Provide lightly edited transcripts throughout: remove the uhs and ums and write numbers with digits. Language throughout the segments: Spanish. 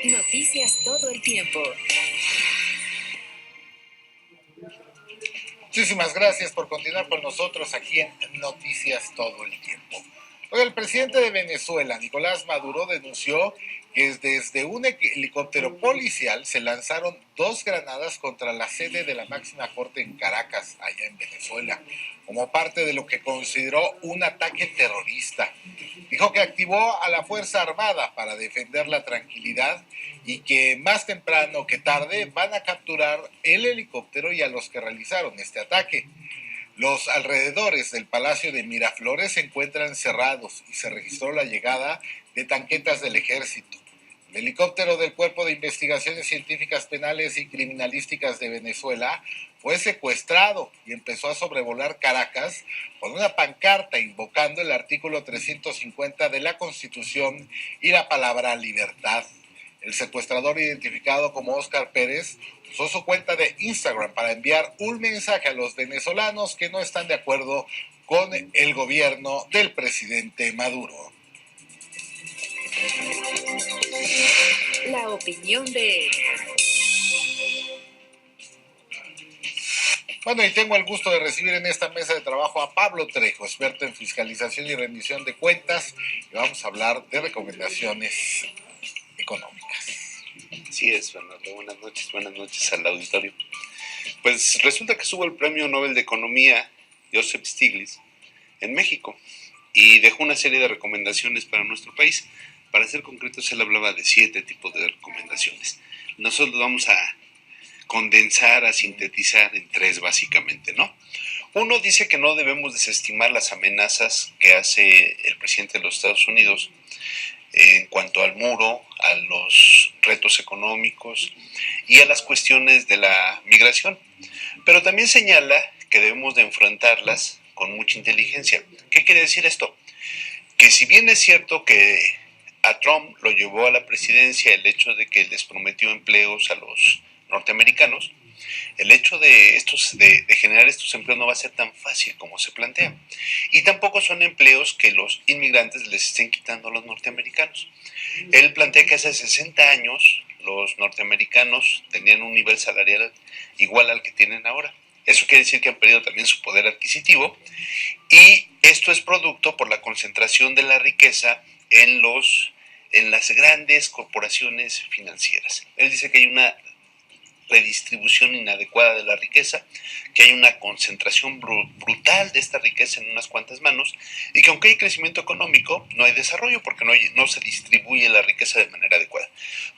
Noticias todo el tiempo. Muchísimas gracias por continuar con nosotros aquí en Noticias todo el tiempo. Hoy el presidente de Venezuela, Nicolás Maduro, denunció que desde un helicóptero policial se lanzaron 2 granadas contra la sede de la máxima corte en Caracas, allá en Venezuela, como parte de lo que consideró un ataque terrorista. Dijo que activó a la Fuerza Armada para defender la tranquilidad y que más temprano que tarde van a capturar el helicóptero y a los que realizaron este ataque. Los alrededores del Palacio de Miraflores se encuentran cerrados y se registró la llegada de tanquetas del ejército. El helicóptero del Cuerpo de Investigaciones Científicas Penales y Criminalísticas de Venezuela fue secuestrado y empezó a sobrevolar Caracas con una pancarta invocando el artículo 350 de la Constitución y la palabra libertad. El secuestrador, identificado como Óscar Pérez, usó su cuenta de Instagram para enviar un mensaje a los venezolanos que no están de acuerdo con el gobierno del presidente Maduro. La opinión de... Bueno, y tengo el gusto de recibir en esta mesa de trabajo a Pablo Trejo, experto en fiscalización y rendición de cuentas, y vamos a hablar de recomendaciones económicas. Así es, Fernando. Buenas noches al auditorio. Pues resulta que estuvo el Premio Nobel de Economía Joseph Stiglitz en México y dejó una serie de recomendaciones para nuestro país. Para ser concretos, él hablaba de 7 tipos de recomendaciones. Nosotros vamos a condensar, a sintetizar en 3 básicamente, ¿no? Uno dice que no debemos desestimar las amenazas que hace el presidente de los Estados Unidos en cuanto al muro, a los retos económicos y a las cuestiones de la migración. Pero también señala que debemos de enfrentarlas con mucha inteligencia. ¿Qué quiere decir esto? Que si bien es cierto que a Trump lo llevó a la presidencia el hecho de que les prometió empleos a los norteamericanos, el hecho de generar estos empleos no va a ser tan fácil como se plantea. Y tampoco son empleos que los inmigrantes les estén quitando a los norteamericanos. Él plantea que hace 60 años los norteamericanos tenían un nivel salarial igual al que tienen ahora. Eso quiere decir que han perdido también su poder adquisitivo, y esto es producto por la concentración de la riqueza en las grandes corporaciones financieras. Él dice que hay una redistribución inadecuada de la riqueza, que hay una concentración brutal de esta riqueza en unas cuantas manos, y que aunque hay crecimiento económico, no hay desarrollo porque no se distribuye la riqueza de manera adecuada.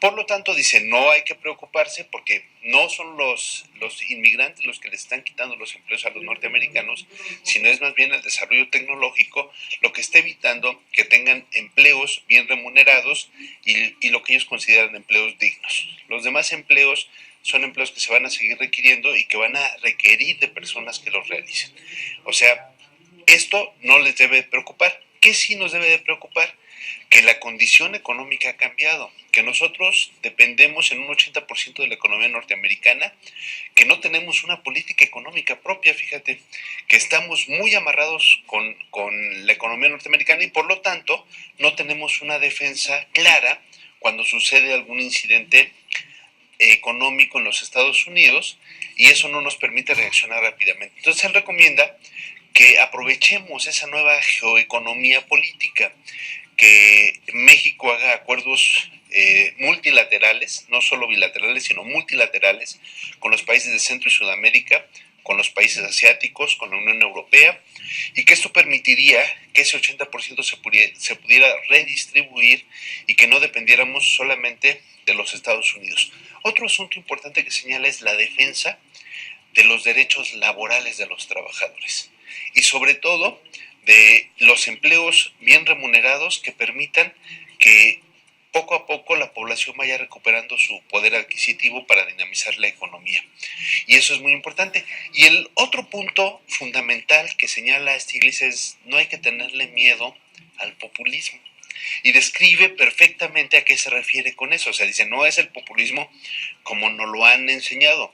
Por lo tanto, dice, no hay que preocuparse porque no son los inmigrantes los que le están quitando los empleos a los norteamericanos, sino es más bien el desarrollo tecnológico lo que está evitando que tengan empleos bien remunerados y lo que ellos consideran empleos dignos. Los demás empleos son empleos que se van a seguir requiriendo y que van a requerir de personas que los realicen. O sea, esto no les debe preocupar. ¿Qué sí nos debe de preocupar? Que la condición económica ha cambiado, que nosotros dependemos en un 80% de la economía norteamericana, que no tenemos una política económica propia, fíjate, que estamos muy amarrados con la economía norteamericana y por lo tanto no tenemos una defensa clara cuando sucede algún incidente económico en los Estados Unidos, y eso no nos permite reaccionar rápidamente. Entonces él recomienda que aprovechemos esa nueva geoeconomía política, que México haga acuerdos multilaterales, no solo bilaterales, sino multilaterales, con los países de Centro y Sudamérica, con los países asiáticos, con la Unión Europea, y que esto permitiría que ese 80% se pudiera redistribuir y que no dependiéramos solamente de los Estados Unidos. Otro asunto importante que señala es la defensa de los derechos laborales de los trabajadores y sobre todo de los empleos bien remunerados que permitan que poco a poco la población vaya recuperando su poder adquisitivo para dinamizar la economía. Y eso es muy importante. Y el otro punto fundamental que señala Stiglitz es: no hay que tenerle miedo al populismo. Y describe perfectamente a qué se refiere con eso. O sea, dice, no es el populismo como nos lo han enseñado.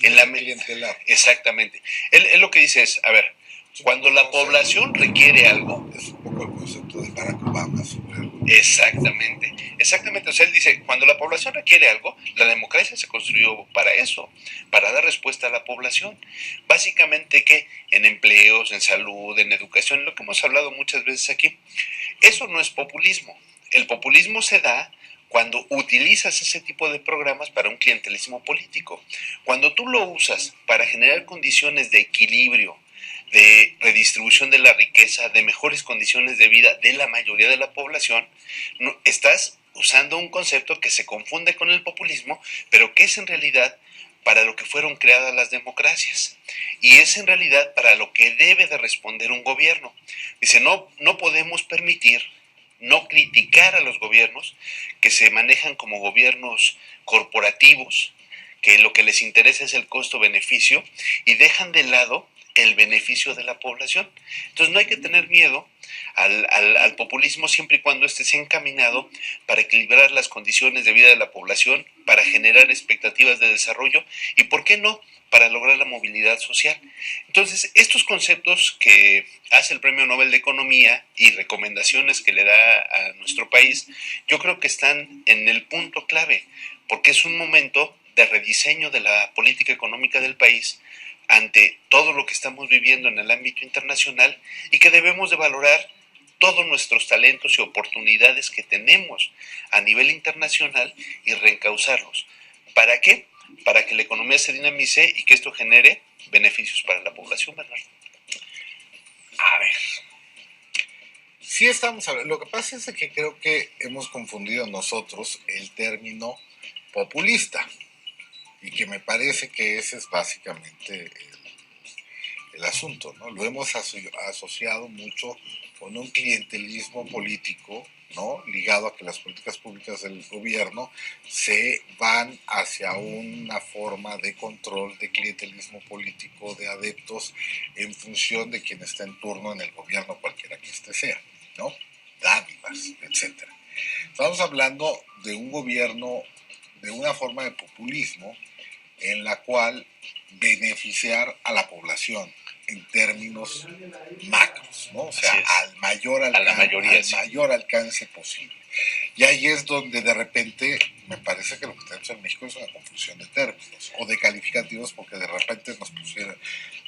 En la clientela. Exactamente. Él lo que dice es, a ver, cuando la población requiere algo... Es un poco el concepto de Barack Obama sobre el Exactamente, exactamente. O sea, él dice, cuando la población requiere algo, la democracia se construyó para eso, para dar respuesta a la población. Básicamente, ¿qué? En empleos, en salud, en educación, lo que hemos hablado muchas veces aquí. Eso no es populismo. El populismo se da cuando utilizas ese tipo de programas para un clientelismo político. Cuando tú lo usas para generar condiciones de equilibrio, de redistribución de la riqueza, de mejores condiciones de vida de la mayoría de la población, no, estás usando un concepto que se confunde con el populismo, pero que es en realidad para lo que fueron creadas las democracias. Y es en realidad para lo que debe de responder un gobierno. Dice, no podemos permitir no criticar a los gobiernos que se manejan como gobiernos corporativos, que lo que les interesa es el costo-beneficio y dejan de lado el beneficio de la población. Entonces no hay que tener miedo al populismo siempre y cuando esté encaminado para equilibrar las condiciones de vida de la población, para generar expectativas de desarrollo y, ¿por qué no?, para lograr la movilidad social. Entonces, estos conceptos que hace el Premio Nobel de Economía y recomendaciones que le da a nuestro país, yo creo que están en el punto clave, porque es un momento de rediseño de la política económica del país ante todo lo que estamos viviendo en el ámbito internacional y que debemos de valorar todos nuestros talentos y oportunidades que tenemos a nivel internacional y reencauzarlos. ¿Para qué? Para que la economía se dinamice y que esto genere beneficios para la población, Bernardo. A ver, sí estamos hablando. Lo que pasa es que creo que hemos confundido nosotros el término populista y que me parece que ese es básicamente el asunto, ¿no? Lo hemos asociado mucho con un clientelismo político, ¿no?, ligado a que las políticas públicas del gobierno se van hacia una forma de control, de clientelismo político, de adeptos en función de quien está en turno en el gobierno, cualquiera que éste sea, ¿no? Dádivas, etcétera. Estamos hablando de un gobierno, de una forma de populismo en la cual beneficiar a la población en términos macros, ¿no? O sea, al mayor alcance posible. Y ahí es donde de repente me parece que lo que tenemos en México es una confusión de términos o de calificativos, porque de repente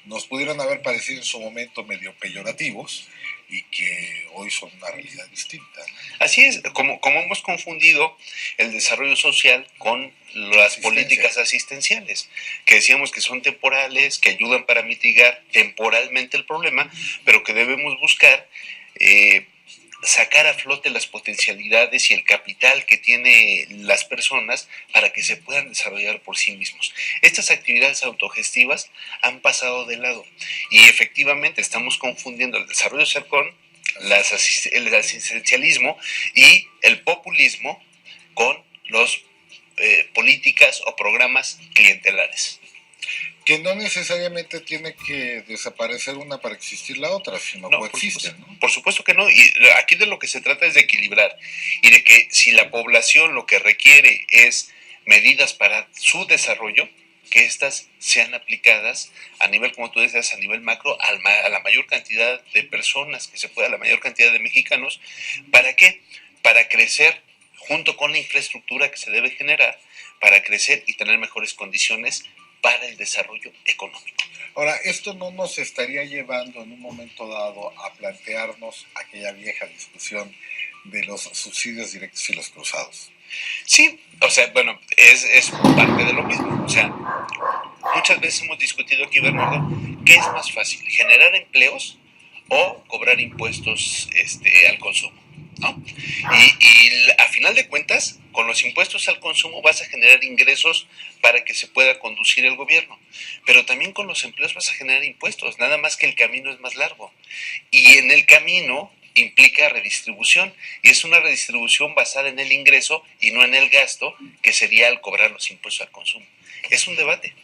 nos pudieron haber parecido en su momento medio peyorativos y que hoy son una realidad distinta, ¿no? Así es, como hemos confundido el desarrollo social con las políticas asistenciales, que decíamos que son temporales, que ayudan para mitigar temporalmente el problema, pero que debemos buscar sacar a flote las potencialidades y el capital que tienen las personas para que se puedan desarrollar por sí mismos. Estas actividades autogestivas han pasado de lado y efectivamente estamos confundiendo el desarrollo social con el asistencialismo y el populismo con los políticas o programas clientelares. Que no necesariamente tiene que desaparecer una para existir la otra, sino coexisten, ¿no? Por supuesto que no, y aquí de lo que se trata es de equilibrar y de que si la población lo que requiere es medidas para su desarrollo, que éstas sean aplicadas a nivel, como tú decías, a nivel macro, a la mayor cantidad de personas que se pueda, a la mayor cantidad de mexicanos. ¿Para qué? Para crecer junto con la infraestructura que se debe generar, para crecer y tener mejores condiciones para el desarrollo económico. Ahora, esto no nos estaría llevando en un momento dado a plantearnos aquella vieja discusión de los subsidios directos y los cruzados. Sí, o sea, bueno, es parte de lo mismo. O sea, muchas veces hemos discutido aquí, Bernardo, ¿qué es más fácil? ¿Generar empleos o cobrar impuestos al consumo? ¿No? Y a final de cuentas, con los impuestos al consumo vas a generar ingresos para que se pueda conducir el gobierno, pero también con los empleos vas a generar impuestos, nada más que el camino es más largo. Y en el camino implica redistribución, y es una redistribución basada en el ingreso y no en el gasto, que sería al cobrar los impuestos al consumo. Es un debate.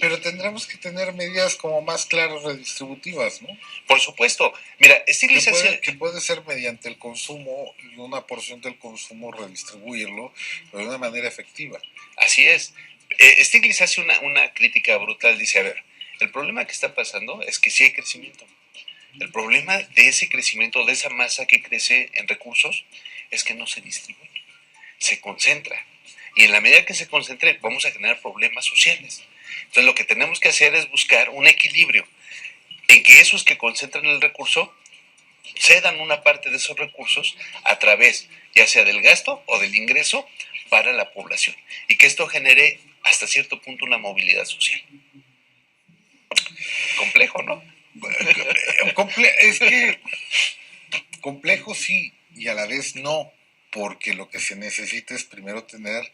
Pero tendremos que tener medidas como más claras redistributivas, ¿no? Por supuesto. Mira, Stiglitz que puede ser mediante el consumo y una porción del consumo redistribuirlo, pero de una manera efectiva. Así es. Stiglitz hace una crítica brutal. Dice, a ver, el problema que está pasando es que sí hay crecimiento, El problema de ese crecimiento, de esa masa que crece en recursos, es que no se distribuye, se concentra. Y en la medida que se concentre, vamos a generar problemas sociales. Entonces, lo que tenemos que hacer es buscar un equilibrio en que esos que concentran el recurso cedan una parte de esos recursos a través, ya sea del gasto o del ingreso, para la población. Y que esto genere, hasta cierto punto, una movilidad social. Complejo, ¿no? Es que complejo sí, y a la vez no, porque lo que se necesita es primero tener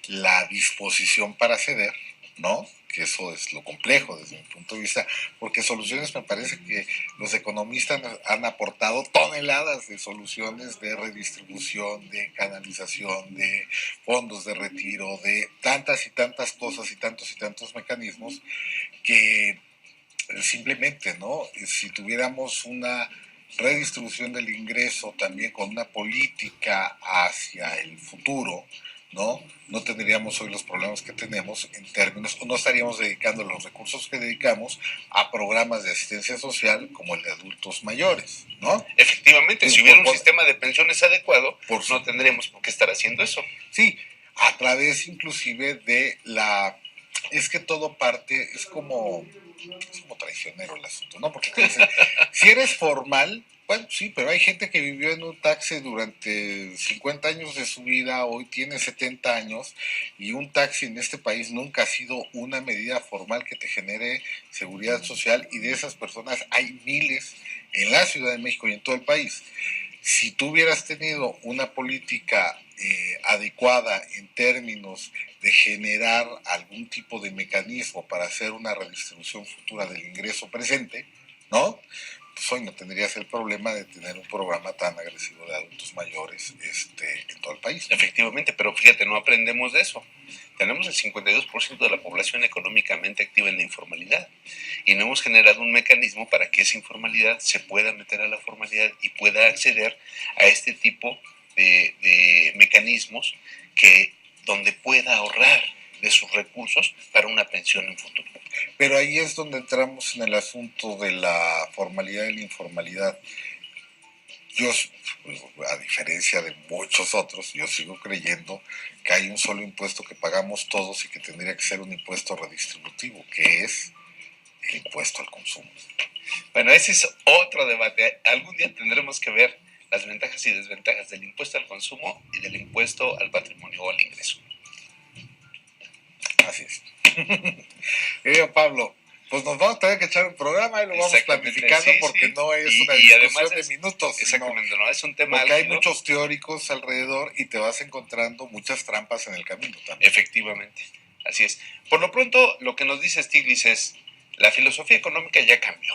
la disposición para ceder, ¿no? Que eso es lo complejo desde mi punto de vista, porque soluciones me parece que los economistas han aportado toneladas de soluciones de redistribución, de canalización, de fondos de retiro, de tantas y tantas cosas y tantos mecanismos que simplemente, ¿no? Si tuviéramos una redistribución del ingreso también con una política hacia el futuro, ¿no? No tendríamos hoy los problemas que tenemos en términos, o no estaríamos dedicando los recursos que dedicamos a programas de asistencia social como el de adultos mayores, ¿no? Efectivamente, si hubiera un sistema de pensiones adecuado, no tendríamos por qué estar haciendo eso. Sí, a través inclusive de la... Es que todo parte, es como traicionero el asunto, ¿no? Porque te dicen, si eres formal, bueno, sí, pero hay gente que vivió en un taxi durante 50 años de su vida, hoy tiene 70 años, y un taxi en este país nunca ha sido una medida formal que te genere seguridad social, y de esas personas hay miles en la Ciudad de México y en todo el país. Si tú hubieras tenido una política adecuada en términos de generar algún tipo de mecanismo para hacer una redistribución futura del ingreso presente, ¿no? Pues hoy no tendrías el problema de tener un programa tan agresivo de adultos mayores en todo el país. Efectivamente, pero fíjate, no aprendemos de eso. Tenemos el 52% de la población económicamente activa en la informalidad y no hemos generado un mecanismo para que esa informalidad se pueda meter a la formalidad y pueda acceder a este tipo de mecanismos donde pueda ahorrar de sus recursos para una pensión en futuro. Pero ahí es donde entramos en el asunto de la formalidad y la informalidad. Yo, a diferencia de muchos otros, yo sigo creyendo que hay un solo impuesto que pagamos todos y que tendría que ser un impuesto redistributivo, que es el impuesto al consumo. Bueno, ese es otro debate. Algún día tendremos que ver las ventajas y desventajas del impuesto al consumo y del impuesto al patrimonio o al ingreso. Así es. Querido Pablo, pues nos vamos a tener que echar un programa y lo vamos planificando porque no es una discusión de minutos. Exactamente, no es un tema porque hay muchos teóricos alrededor y te vas encontrando muchas trampas en el camino también. Efectivamente, así es. Por lo pronto, lo que nos dice Stiglitz es, la filosofía económica ya cambió.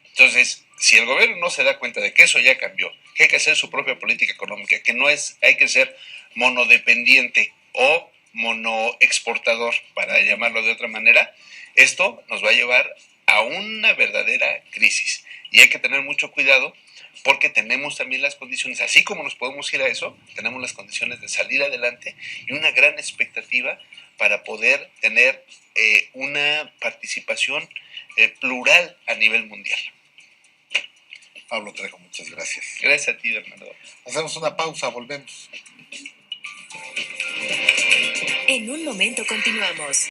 Entonces, si el gobierno no se da cuenta de que eso ya cambió, que hay que hacer su propia política económica, que no es, hay que ser monodependiente o monoexportador, para llamarlo de otra manera, esto nos va a llevar a una verdadera crisis. Y hay que tener mucho cuidado porque tenemos también las condiciones, así como nos podemos ir a eso, tenemos las condiciones de salir adelante y una gran expectativa para poder tener una participación plural a nivel mundial. Pablo Trejo, muchas gracias. Gracias a ti, Bernardo. Hacemos una pausa, volvemos. En un momento continuamos.